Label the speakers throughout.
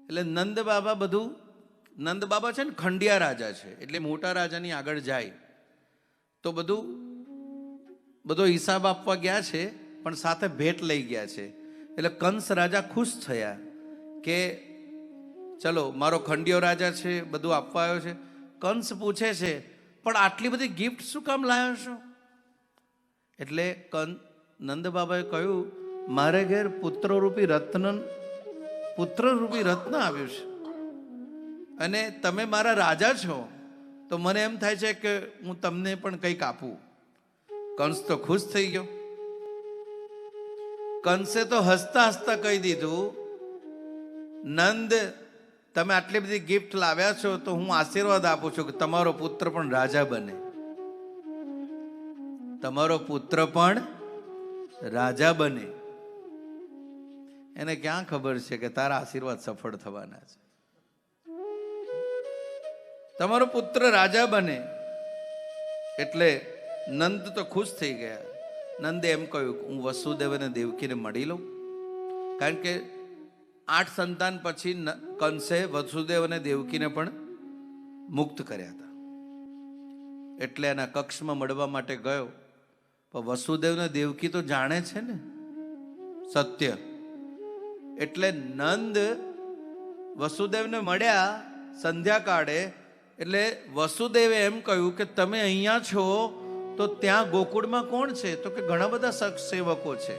Speaker 1: એટલે નંદ બાબા બધું, નંદ બાબા છે ને ખંડિયા રાજા છે, એટલે મોટા રાજાની આગળ જાય તો બધો હિસાબ આપવા ગયા છે, પણ સાથે ભેટ લઈ ગયા છે. એટલે કંસ રાજા ખુશ થયા કે ચલો મારો ખંડિયો રાજા છે, બધું આપવા આવ્યો છે. કંસ પૂછે છે પણ આટલી બધી ગિફ્ટ શું કામ લાવ્યો છો? એટલે નંદ બાબાએ કહ્યું મારે ઘેર પુત્રરૂપી રત્ન આવ્યું છે અને તમે મારા રાજા છો તો મને એમ થાય છે કે હું તમને પણ કંઈક આપું. કંસ તો ખુશ થઈ ગયો. કંસે તો હસતા હસતા કહી દીધું નંદ તમે આટલી બધી ગિફ્ટ લાવ્યા છો તો હું આશીર્વાદ આપું છું કે તમારો પુત્ર પણ રાજા બને. તમારો પુત્ર પણ રાજા બને. એને ક્યાં ખબર છે કે તારા આશીર્વાદ સફળ થવાના છે. તમારો પુત્ર રાજા બને. એટલે નંદ તો ખુશ થઈ ગયા. નંદે એમ કહ્યું હું વસુદેવ અને દેવકીને મળી લઉં, કારણ કે 8 સંતાન પછી કંસે વસુદેવ અને દેવકીને પણ મુક્ત કર્યા હતા. એટલે એના કક્ષમાં મળવા માટે ગયો. પણ વસુદેવ ને દેવકી તો જાણે છે ને સત્ય. એટલે નંદ વસુદેવને મળ્યા સંધ્યાકાળે. એટલે વસુદેવે એમ કહ્યું કે તમે અહીંયા છો તો ત્યાં ગોકુળમાં કોણ છે? તો કે ઘણા બધા સેવકો છે.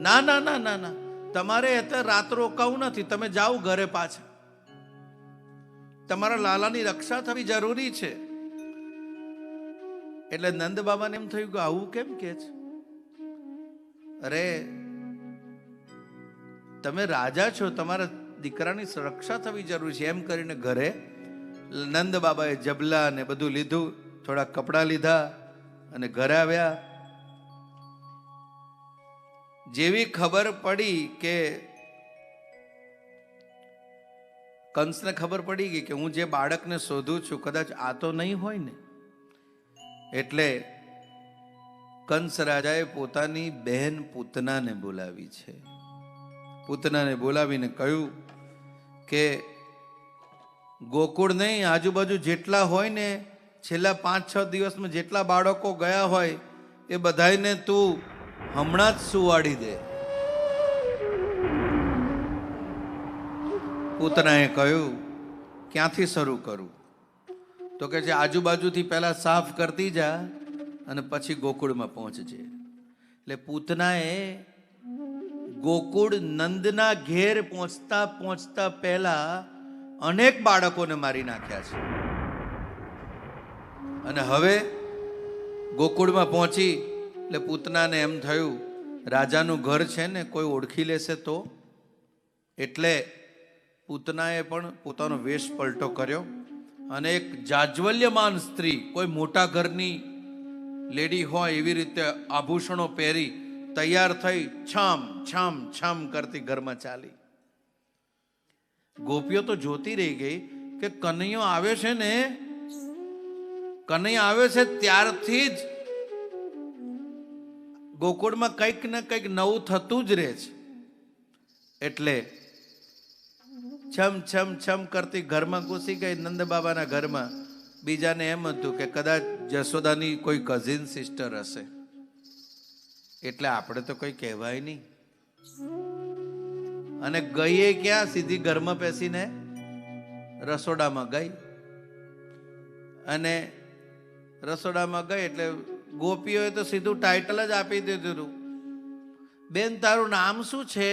Speaker 1: ના ના ના ના ના, તમારે અત્યારે રાત રોકાવું નથી, તમે જાઓ ઘરે પાછા, તમારા લાલાની રક્ષા થવી જરૂરી છે. એટલે નંદ બાબાને એમ થયું કે આવું કેમ કે છે? અરે તમે રાજા છો, તમારા દીકરાની રક્ષા થવી જરૂરી છે. એમ કરીને ઘરે નંદ બાબાએ જબલા ને બધું લીધું, થોડા કપડા લીધા અને ઘરે આવ્યા. જેવી ખબર પડી કે કંસને ખબર પડી ગઈ કે હું જે બાળકને શોધું છું કદાચ આ તો નહીં હોય ને. એટલે કંસ રાજાએ પોતાની બહેન પૂતનાને બોલાવી છે. પૂતનાને બોલાવીને કહ્યું કે ગોકુળ નહીં, આજુબાજુ જેટલા હોય ને છેલ્લા 5-6 દિવસમાં જેટલા બાળકો ગયા હોય એ બધાને તું હમણાં જ સુવાડી દે. પૂતનાએ કહ્યું ક્યાંથી શરૂ કરું? તો કે છે આજુબાજુથી પહેલા સાફ કરતી જા અને પછી ગોકુળમાં પહોંચજે. એટલે પૂતનાએ ગોકુળ નંદના ઘેર પહોંચતા પહેલા અનેક બાળકોને મારી નાખ્યા છે. અને હવે ગોકુળમાં પહોંચી એટલે પૂતનાને એમ થયું રાજાનું ઘર છે ને કોઈ ઓળખી લેશે તો. એટલે પૂતનાએ પણ પોતાનો વેશ પલટો કર્યો અને એક જાજ્વલ્યમાન સ્ત્રી, કોઈ મોટા ઘરની લેડી હોય એવી રીતે આભૂષણો પહેરી તૈયાર થઈ છામ છામ છામ કરતી ઘરમાં ચાલી. ગોપીઓ તો જોતી રહી ગઈ કે કનૈયો આવે છે ને, કનૈયો આવે છે ત્યારથી જ ગોકુળમાં કંઈક ને કંઈક નવું થતું જ રહે છે. એટલે છમ છમ છમ કરતી ઘરમાં ઘૂસી ગઈ નંદ બાબાના ઘરમાં. બીજાને એમ હતું કે કદાચ જશોદાની કોઈ કઝિન સિસ્ટર હશે, એટલે આપણે તો કોઈ કહેવાય નહીં. અને ગઈએ ક્યાં? સીધી ઘરમાં બેસીને રસોડામાં ગઈ. અને રસોડામાં ગઈ એટલે ગોપીઓએ તો સીધું ટાઇટલ જ આપી દીધું, બેન તારું નામ શું છે?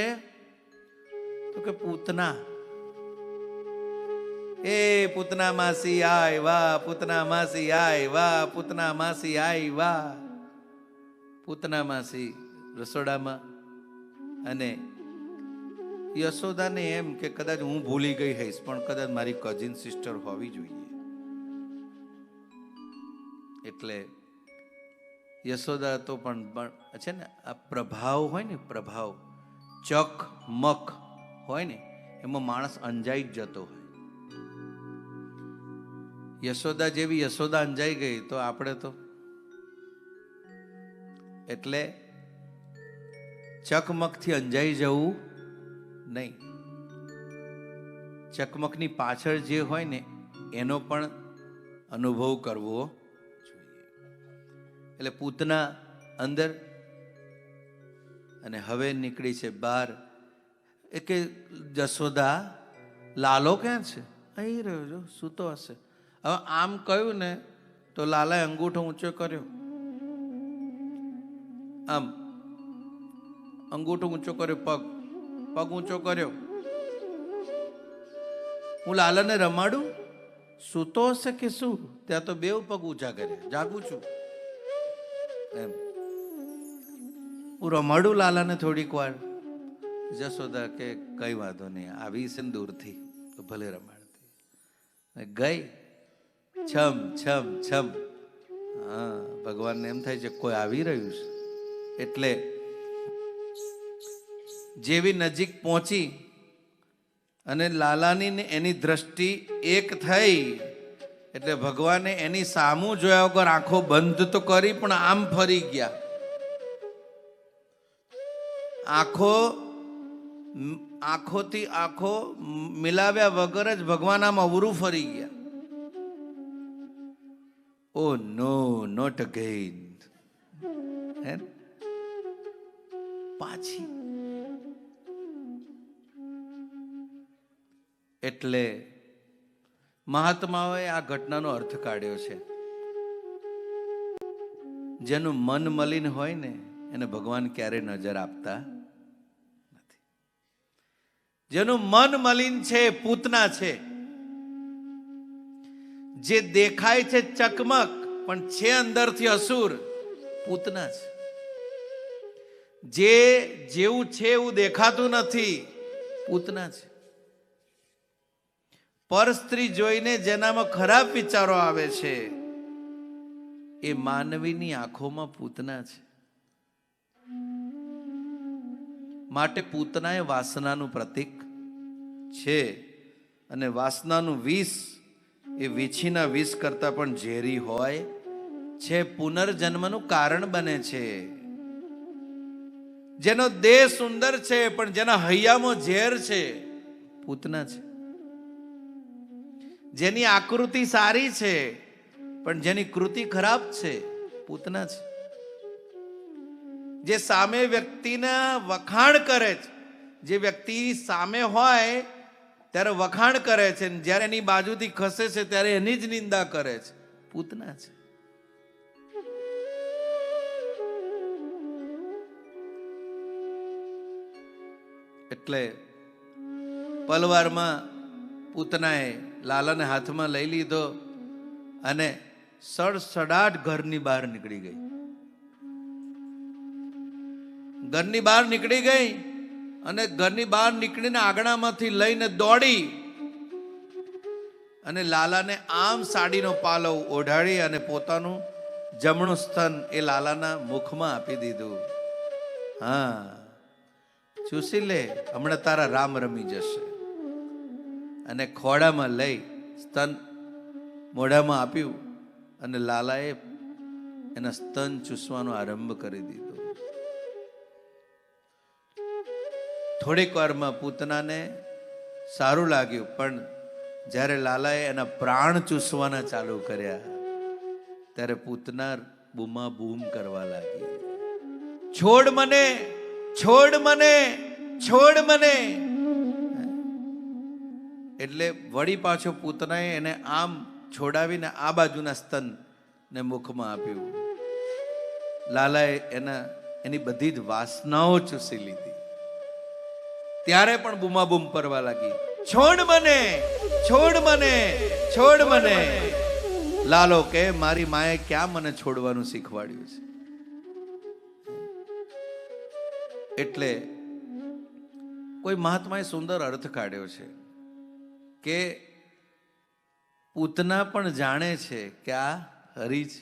Speaker 1: તો કે પૂતના. એ પૂતના માસી આય વાહ, પૂતના માસી આય વાહ, પૂતના માસી આય વાહ. પૂતના માસી રસોડામાં. અને યશોદાને એમ કે કદાચ હું ભૂલી ગઈ હઈશ પણ કદાચ મારી કઝિન સિસ્ટર હોવી જોઈએ. એટલે યશોદા તો પણ છે ને આ પ્રભાવ હોય ને, પ્રભાવ ચક મક હોય ને એમાં માણસ અંજાઈ જ જતો હોય. યશોદા જેવી યશોદા અંજાઈ ગઈ તો આપણે તો. એટલે ચકમકથી અંજાઈ જવું નહીં. ચકમકની પાછળ જે હોય ને એનો પણ અનુભવ કરવો જોઈએ. એટલે પૂતના અંદર અને હવે નીકળી છે બહાર. એ કે જશોદા, લાલો ક્યાં છે? અહીં રહ્યો, જો સૂતો હશે. હવે આમ કહ્યું ને તો લાલાએ અંગૂઠો ઊંચો કર્યો, આમ અંગૂઠો ઊંચો કર્યો, પગ ઊંચો કર્યો. હું લાલાને રમાડું? સૂતો હશે કે શું? ત્યાં તો બેવ પગ ઊંચા કર્યા, જાગું છું એમ. હું રમાડું લાલાને થોડીક વાર? જશોદા કે કઈ વાંધો નહીં, આવી છે ને દૂરથી તો ભલે રમાડતી. ગઈ છમ છમ છમ. હા, ભગવાનને એમ થાય છે કોઈ આવી રહ્યું છે. એટલે જેવી નજીક પહોંચી અને લાલાની ને એની દ્રષ્ટિ એક થઈ એટલે ભગવાને એની સામું જોયા વગર આંખો બંધ તો કરી પણ આમ ફરી ગયા. આંખોથી આંખો મિલાવ્યા વગર જ ભગવાન આમ અવરું ફરી ગયા. ઓ નો, નોટ અગેન. પાછી. એટલે મહાત્માઓએ આ ઘટનાનો અર્થ કાઢ્યો છે. જેનું મન મલિન હોય ને એને ભગવાન ક્યારે નજર આપતા નથી. જેનું મન મલિન છે પૂતના છે. જે દેખાય છે ચકમક પણ છે અંદરથી અસુર, પૂતના છે. જે જેવું છે એવું દેખાતું નથી, પૂતના છે. પર સ્ત્રી જોઈને જેનામાં ખરાબ વિચારો આવે છે એ માનવીની આંખોમાં પૂતના છે. માટે પૂતના એ વાસનાનું પ્રતીક છે અને વાસનાનું વિષ એ વીછીના વિષ કરતા પણ ઝેરી હોય છે. પુનર્જન્મનું કારણ બને છે. જેનો દેહ સુંદર છે પણ જેના હૈયામાં ઝેર છે, પૂતના છે. જેની આકૃતિ સારી છે પણ જેની કૃતિ ખરાબ છે, પૂતના છે. જે સામે વ્યક્તિના વખાણ કરે છે, જે વ્યક્તિ સામે હોય ત્યારે વખાણ કરે છે, જ્યારે એની બાજુથી ખસે છે ત્યારે એની જ નિંદા કરે છે, પૂતના છે. એટલે પલવારમાં પૂતનાએ લાલાને હાથમાં લઈ લીધો અને સડસડાટ ઘરની બહાર નીકળી ગઈ. ઘરની બહાર નીકળી ગઈ અને ઘરની બહાર નીકળીને આંગણામાંથી લઈને દોડી અને લાલાને આમ સાડીનો પાલવ ઓઢાડી અને પોતાનું જમણું સ્તન એ લાલાના મુખમાં આપી દીધું. હા, ચૂસી લે, હમણાં તારા રામ રમી જશે. અને ખોડામાં લઈ સ્તન મોઢામાં આપ્યું અને લાલાએ એના સ્તન ચૂસવાનો આરંભ કરી દીધો. થોડીક વારમાં પૂતનાને સારું લાગ્યું, પણ જ્યારે લાલાએ એના પ્રાણ ચૂસવાના ચાલુ કર્યા ત્યારે પૂતના બૂમા બૂમ કરવા લાગી, છોડ મને, છોડ મને, છોડ મને. એટલે વળી પાછો પૂતનાએ એને આમ છોડાવીને આ બાજુના સ્તન ને મુખમાં આપ્યું. લાલાએ એની બધી જ વાસનાઓ ચૂસી લીધી. ત્યારે પણ બૂમાબૂમ કરવા લાગી, છોડ મને, છોડ મને, છોડ મને. લાલો કે મારી માએ ક્યાં મને છોડવાનું શીખવાડ્યું છે. એટલે કોઈ મહાત્માએ સુંદર અર્થ કાઢ્યો છે કે પૂતના પણ જાણે છે કે આ હરિ છે,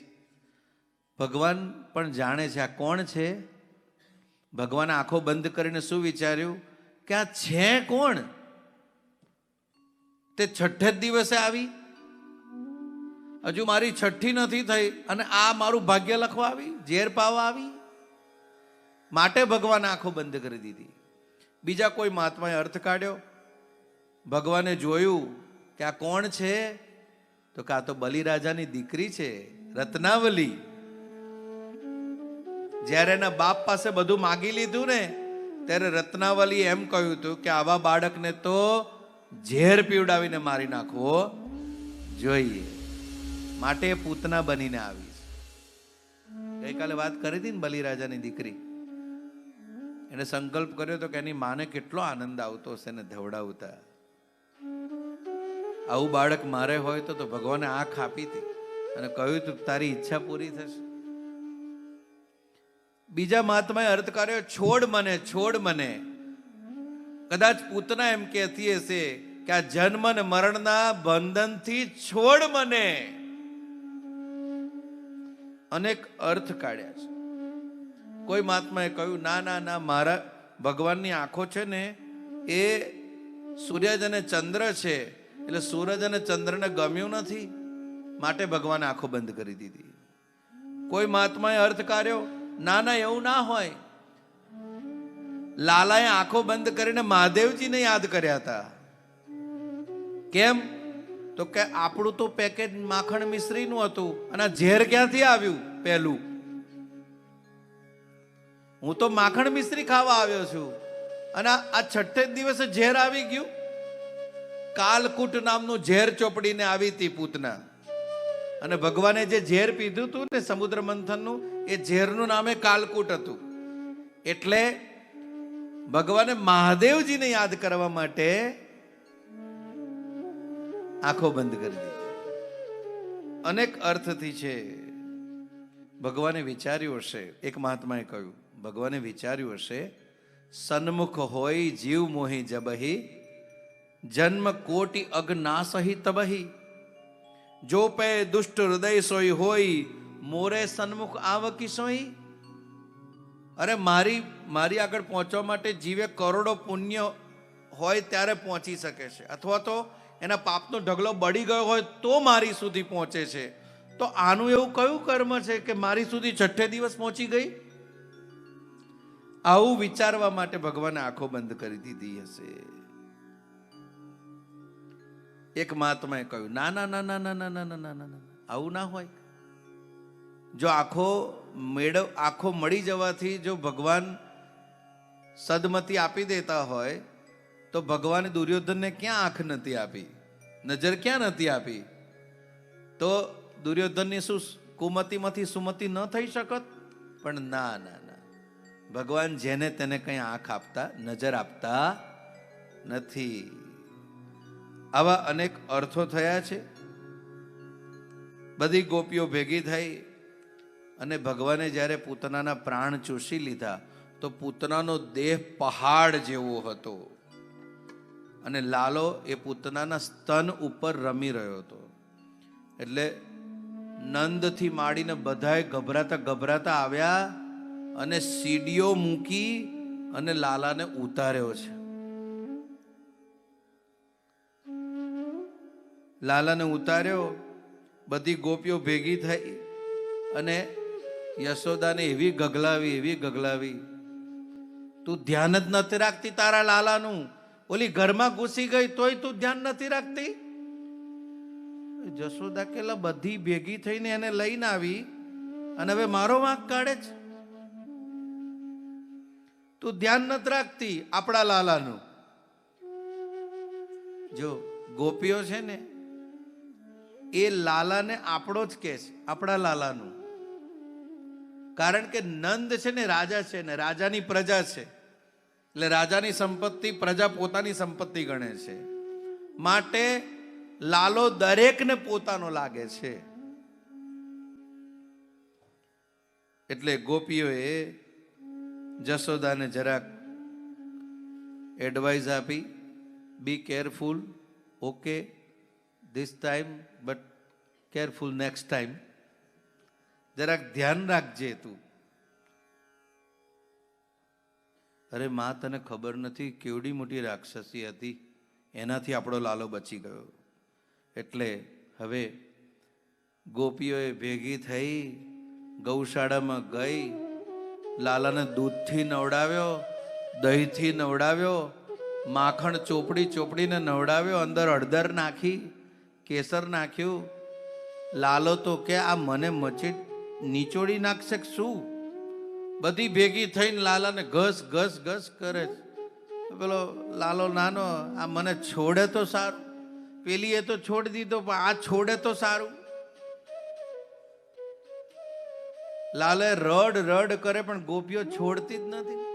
Speaker 1: ભગવાન પણ જાણે છે આ કોણ છે. ભગવાને આંખો બંધ કરીને શું વિચાર્યું કે આ છે કોણ? તે છઠ્ઠે જ દિવસે આવી, હજુ મારી છઠ્ઠી નથી થઈ અને આ મારું ભાગ્ય લખવા આવી, ઝેર પાવા આવી. માટે ભગવાને આંખો બંધ કરી દીધી. બીજા કોઈ મહાત્માએ અર્થ કાઢ્યો, ભગવાને જોયું કે આ કોણ છે, તો કે આ તો બલિરાજાની દીકરી છે, રત્નાવલી. જ્યારે એના બાપ પાસે બધું માગી લીધું ને, ત્યારે રત્નાવલી એમ કહ્યું હતું કે આવા બાળકને તો ઝેર પીવડાવીને મારી નાખવો જોઈએ, માટે પૂતના બનીને આવી. ગઈકાલે વાત કરી હતી ને બલિરાજાની દીકરી, એને સંકલ્પ કર્યો તો કે એની માને કેટલો આનંદ આવતો હશે ને ધવડાવતા. આવું બાળક મારે હોય તો ભગવાને આંખ આપી હતી અને કહ્યું તું તારી ઈચ્છા પૂરી થશે. બીજા મહાત્માએ અર્થ કર્યો છોડ મને, છોડ મને. કદાચ પૂતના એમ કહેતી હશે કે આ જન્મ ને મરણના બંધનથી છોડ મને. અનેક અર્થ કાઢ્યા છે. કોઈ મહાત્માએ કહ્યું ના ના ના, મારા ભગવાનની આંખો છે ને એ સૂર્ય અને ચંદ્ર છે, એટલે સૂરજ અને ચંદ્રને ગમ્યું નથી, માટે ભગવાને આંખો બંધ કરી દીધી. કોઈ મહાત્માએ અર્થ કાઢ્યો ના ના એવું ના હોય, લાલાએ આંખો બંધ કરીને મહાદેવજીને યાદ કર્યા હતા. કેમ? તો કે આપણું તો પેકેજ માખણ મિશ્રીનું હતું અને ઝેર ક્યાંથી આવ્યું? પહેલું હું તો માખણ મિશ્રી ખાવા આવ્યો છું અને આ છઠ્ઠે દિવસે ઝેર આવી ગયું. કાલકૂટ નામનું ઝેર ચોપડીને આવી હતી પૂતના, અને ભગવાને જે ઝેર પીધું હતું ને સમુદ્ર મંથનનું, એ ઝેરનું નામે કાલકૂટ હતું. એટલે ભગવાને મહાદેવજીને યાદ કરવા માટે આંખો બંધ કરી દીધી. અનેક અર્થથી છે. ભગવાને વિચાર્યું હશે, એક મહાત્માએ કહ્યું, ભગવાને વિચાર્યું હશે સન્મુખ હોય જીવ મોહી જબહી, જન્મ કોટી અજ્ઞાસહી તબહી, જો પે દુષ્ટ હૃદય સોઈ હોય, મોરે સન્મુખ આવકી સોઈ. અરે મારી આગળ પહોંચવા માટે જીવે કરોડો પુણ્ય હોય ત્યારે પહોંચી શકે છે, અથવા તો એના પાપનો ઢગલો બળી ગયો હોય તો મારી સુધી પહોંચે છે. તો આનું એવું કયું કર્મ છે કે મારી સુધી છઠ્ઠે દિવસ પહોંચી ગઈ? આવું વિચારવા માટે ભગવાને આંખો બંધ કરી દીધી હશે. એક મહાત્માએ કહ્યું ના ના ના ના ના ના ના ના ના ના, આવું ના હોય. જો આંખો મળી જવાથી જો ભગવાન સદમતી આપી દેતા હોય તો ભગવાને દુર્યોધનને ક્યાં આંખ નથી આપી, નજર ક્યાં નથી આપી? તો દુર્યોધનની શું કુમતીમાંથી સુમતી ન થઈ શકત? પણ ના ના ના, ભગવાન જેને તેને કઈ આંખ આપતા, નજર આપતા નથી. આવા અનેક અર્થો થયા છે. બધી ગોપીઓ ભેગી થઈ અને ભગવાને જ્યારે પૂતનાના પ્રાણ ચૂસી લીધા તો પૂતનાનો દેહ પહાડ જેવો હતો અને લાલો એ પૂતનાના સ્તન ઉપર રમી રહ્યો હતો. એટલે નંદથી માંડીને બધાએ ગભરાતા ગભરાતા આવ્યા અને સીડીઓ મૂકી અને લાલાને ઉતાર્યો છે. લાલાને ઉતાર્યો, બધી ગોપીઓ ભેગી થઈ અને યશોદાને એવી ગગલાવી, તું ધ્યાન જ નથી રાખતી તારા લાલાનું, ઓલી ઘરમાં ઘૂસી ગઈ તોય તું ધ્યાન નથી રાખતી. જશોદા કેલા બધી ભેગી થઈને એને લઈને આવી અને હવે મારો વાંક કાઢે છે. તું ધ્યાન નથી રાખતી આપણા લાલાનું. જો ગોપીઓ છે ને એ લાલાને આપણો જ કે છે, આપણા લાલાનું. કારણ કે નંદ છે ને રાજા છે ને રાજાની પ્રજા છે, એટલે રાજાની સંપત્તિ પ્રજા પોતાની સંપત્તિ ગણે છે, માટે લાલો દરેકને પોતાનો લાગે છે. એટલે ગોપીઓએ જશોદાને જરાક એડવાઇસ આપી, be careful, okay this time but careful next time, જરાક ધ્યાન રાખજે તું. અરે માં, તને ખબર નથી કેવડી મોટી રાક્ષસી હતી, એનાથી આપણો લાલો બચી ગયો. એટલે હવે ગોપીઓએ ભેગી થઈ ગૌશાળામાં ગઈ, લાલાને દૂધથી નવડાવ્યો, દહીંથી નવડાવ્યો, માખણ ચોપડીને નવડાવ્યો, અંદર હળદર નાખી, કેસર નાખ્યું. લાલો તો કે આ મને મચી નીચોડી નાખશે શું? બધી ભેગી થઈને લાલાને ઘસ ઘસ ઘસ કરે છે. પેલો લાલો નાનો, આ મને છોડે તો સારું, પેલી એ તો છોડી દીધો પણ આ છોડે તો સારું. લાલે રડ રડ કરે પણ ગોપીઓ છોડતી જ નથી.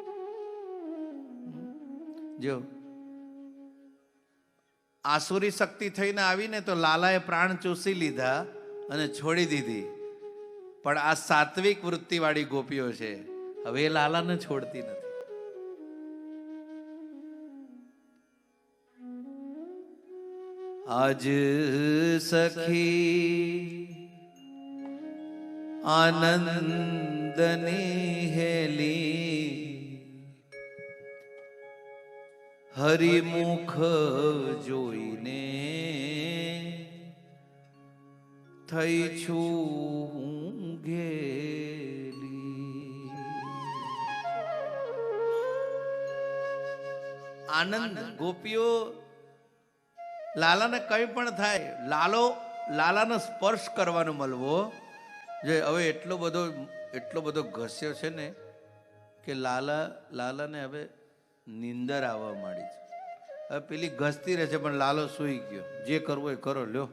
Speaker 1: જો આસુરી શક્તિ થઈને આવીને તો લાલાએ પ્રાણ ચૂસી લીધા અને છોડી દીધી. પણ આ સાત્વિક વૃત્તિ વાળી ગોપીઓ છે, હવે એ લાલાને છોડતી નથી. આજ સખી આનંદની હેલી, હરિમુખ જોઈને થઈ છું ઘેલી. આનંદ ગોપીઓ લાલાને કંઈ પણ થાય, લાલાનો સ્પર્શ કરવાનો મળવો. જે હવે એટલો બધો ઘસ્યો છે ને કે લાલાને હવે નિંદર આવવા માંડી છે. હવે પેલી ઘસતી રહે છે પણ લાલો સૂઈ ગયો. જે કરવું એ કરો લ્યો.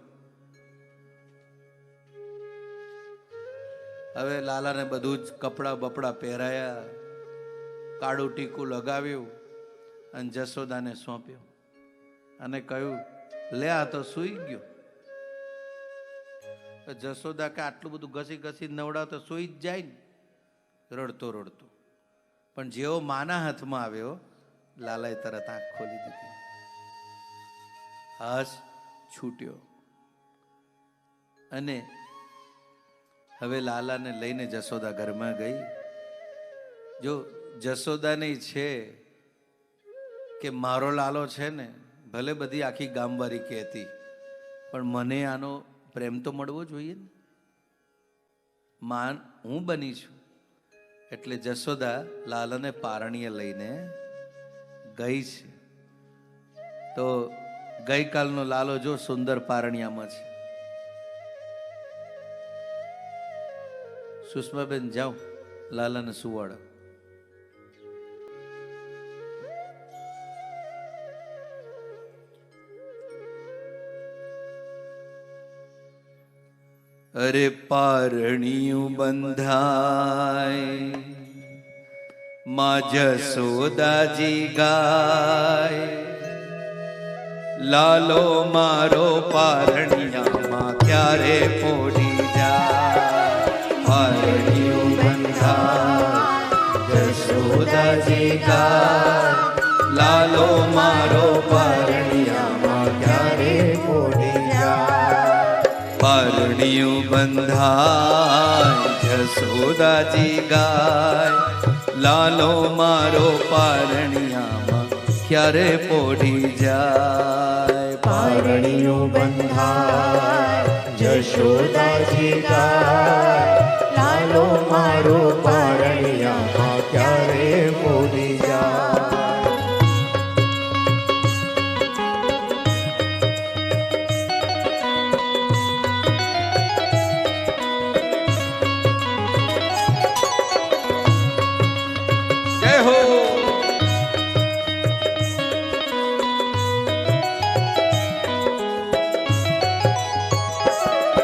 Speaker 1: હવે લાલાને બધું જ કપડા બપડા પહેરાયા, કાળું ટીકું લગાવ્યું અને જશોદાને સોંપ્યો અને કહ્યું લે આ તો સૂઈ ગયો. જશોદા કે આટલું બધું ઘસી ઘસી નવડાવ તો સૂઈ જ જાય ને, રડતો રડતો. પણ જેવો માના હાથમાં આવ્યો, લાલાએ તરત આંખ ખોલી દીધી, હાશ છૂટ્યો. અને હવે લાલાને લઈને જશોદા ઘરમાં ગઈ. જો જશોદાની છે કે મારો લાલો છે ને, ભલે બધી આખી ગામવાળી કહેતી, પણ મને આનો પ્રેમ તો મળવો જોઈએ ને. માન હું બની છું. એટલે જશોદા લાલાને પારણીએ લઈને ગઈ છે. તો ગઈકાલનો લાલો જો સુંદર પારણિયામાં છે. સુષ્માબેન જાઓ, લાલાને સુવાડો. અરે પારણિયું બંધાય, માં જશોદાજી ગાય, લાલો મારો પારણિયામાં ક્યારે પોડી જાય. પારણિયું બંધાય, જશોદાજી ગાય, લાલો મારો પારણિયામાં ક્યારે પોડી જાય. પારણિયું બંધાય, જશોદાજી ગાય, લાલો મારો પારણિયામાં ક્યારે પોઢી જાય.
Speaker 2: પારણિયું બંધાય, જશોદાજી ગાય, લાલો મારો પારણિયામાં ક્યારે પોઢી જાય.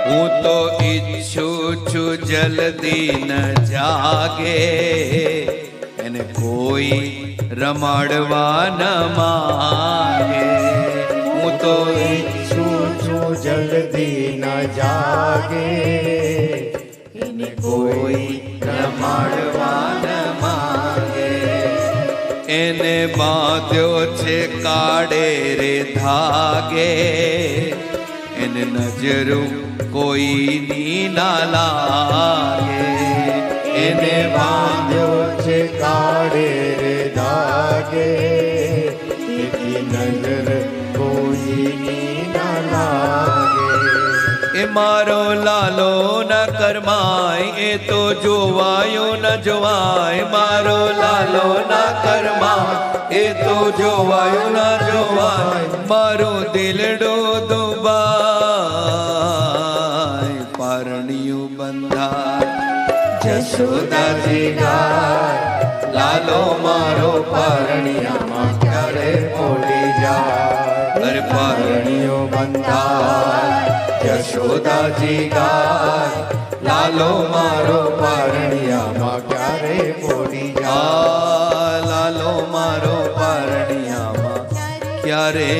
Speaker 1: હું તો ઈચ્છું છું જલ્દી ન જાગે, એને કોઈ રમાડવા ન માંગે. હું તો
Speaker 2: ઈચ્છું છું જલ્દી ન જાગે,
Speaker 1: એને કોઈ રમાડવા ન માંગે. એને બાંધ્યો છે કાળે રે ધાગે, એને નજરું કોઈની ના લાગે.
Speaker 2: એને બાંધ્યો છે કાળે રે ધાગે, એની નજર કોઈની ના લાગે.
Speaker 1: એ મારો લાલો ન કરમાય, એ તો જોવાયો ન જોવાય. મારો લાલો ન કરમાય, એ તો જોવાયો ન જોવાય. મારું દિલડું દુબાય, પારણિયું બંધાય.
Speaker 2: જશોદાજી ગાય, લાલો મારો પરણિયામાં ક્યારે પોડી જાય.
Speaker 1: અરે
Speaker 2: પરણિયો બંધાય, જશોદાજી ગાય, લાલો મારો પરણિયામાં ક્યારે પોડી જાય.
Speaker 1: લાલો મારો પારણિયામાં ક્યારે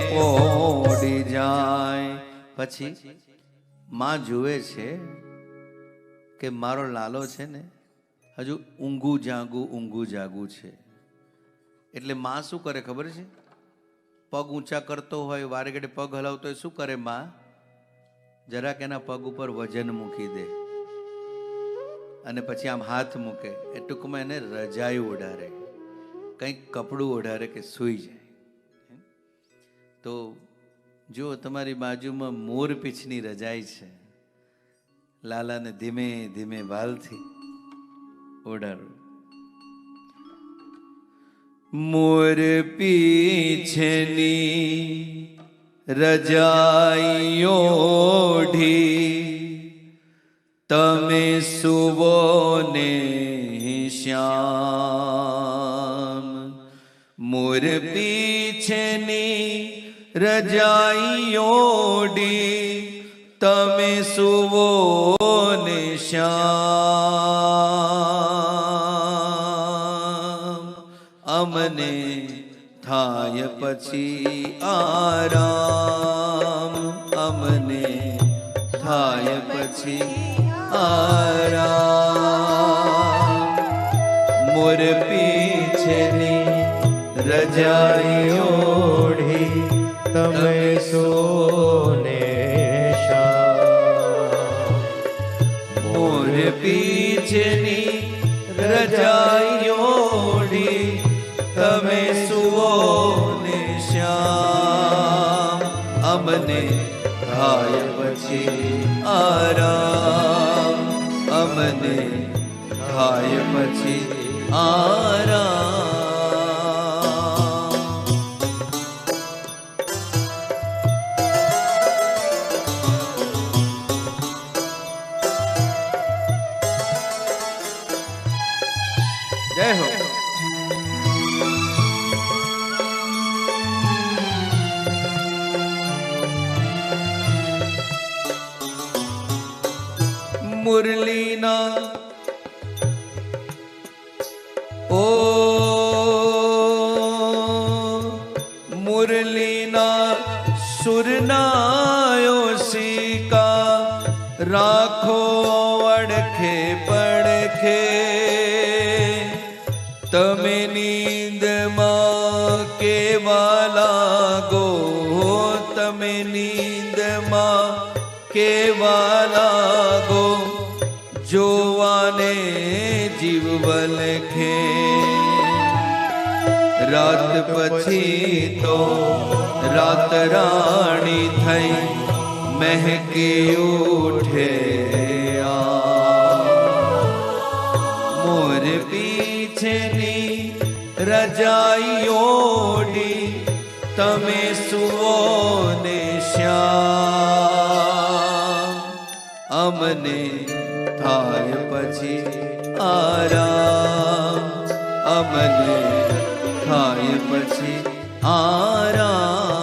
Speaker 1: પોડી જાય. પછી માં જુએ છે કે મારો લાલો છે ને હજુ ઊંઘું જાગું છે. એટલે માં શું કરે ખબર છે? પગ ઊંચા કરતો હોય, વારે ઘડે પગ હલાવતો હોય, શું કરે માં? જરાક એના પગ ઉપર વજન મૂકી દે અને પછી આમ હાથ મૂકે. એ ટૂંકમાં એને રજાયું ઓઢારે, કંઈક કપડું ઓઢારે કે સૂઈ જાય. તો જો તમારી બાજુમાં મોર પીછની રજાઈ છે, લાલાને ધીમે ધીમે વાલથી ઓઢાડો. મોર પીછની રજાઈ ઓઢી, તમે સુવો ને શ્યામ. મોર પીછની રજાઈ ઓઢી, તમે સુવો ને શ્યામ. અમને થાય પછી આરામ, અમને થાય પછી આરામ. મોર પીછની રજાઈ
Speaker 2: ઓઢી, તમે સોને શામ.
Speaker 1: મોર પીછની રજાઈ ઓઢી, તમે સુવો ને શ્યામ. અમને થાય પછી આરામ, અમને થાય પછી આરામ. જય હો. મુરલીના ઓ મુરલીના સુરનાયો સિકા, રાખો અડખે પડખે. તમે નીંદમાં કેવા લાગો, તમે નીંદમાં કેવા લાગો. જોવાને જીવ વલખે, રાત પછી તો રાત રાણી થઈ મહેકી ઉઠે. મોર પીછની રજાઈ ઓઢી, તમે સુવો ને શ્યામ. અમને થાય પછી આરામ, અમને થાય પછી આરામ.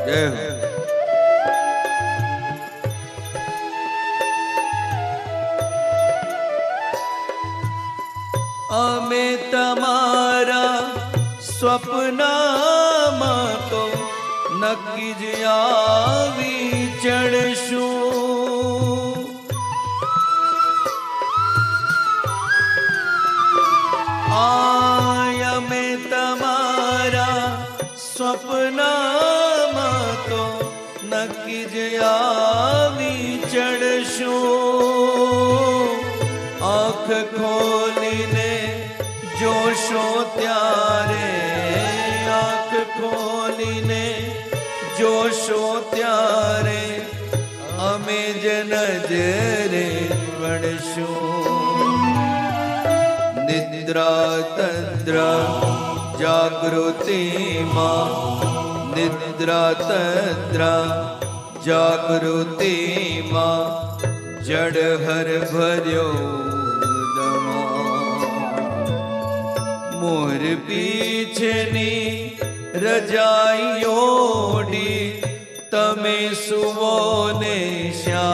Speaker 1: જય હો. અમે તમારા સ્વપ્નમાં તો નક્કી જ આવી ચડશું. આ સ્વપ્નમાં તો નક્કી જ આવી ચડશું. આંખ ખોલીને જોશો ત્યારે, આંખ ખોલીને જોશો ત્યારે અમે જ નજરે પડશું. નિદ્રા તદ્રા જાગૃતિમાં, નિદ્રા તદ્રા જાગૃતિમાં જડહર ભર્યો મોર પીછની રજાઈ ઓઢી તમે સુવો ને શ્યામ.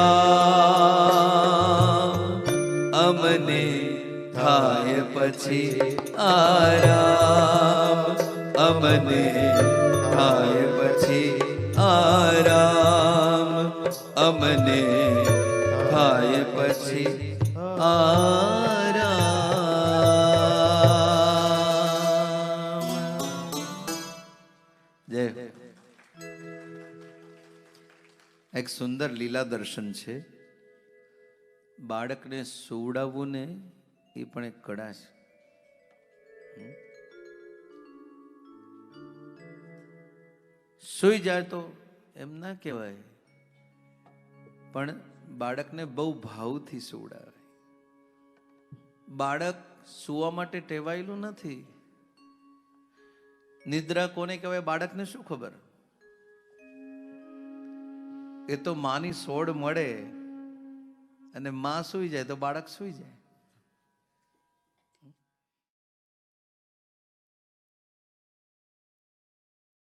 Speaker 1: અમને થાય પછી આરામ, અમને થાય પછી આરામ, અમને થાય પછી આરામ. જય. એક સુંદર લીલા દર્શન છે. બાળકને સુવડાવવું ને એ પણ એક કળા છે. સૂઈ જાય તો એમ ના કહેવાય, પણ બાળકને બહુ ભાવથી સુવડાવે. બાળક સુવા માટે ટેવાયેલું નથી. નિદ્રા કોને કહેવાય બાળકને શું ખબર? એ તો માની સોડ મળે અને માં સૂઈ જાય તો બાળક સૂઈ જાય.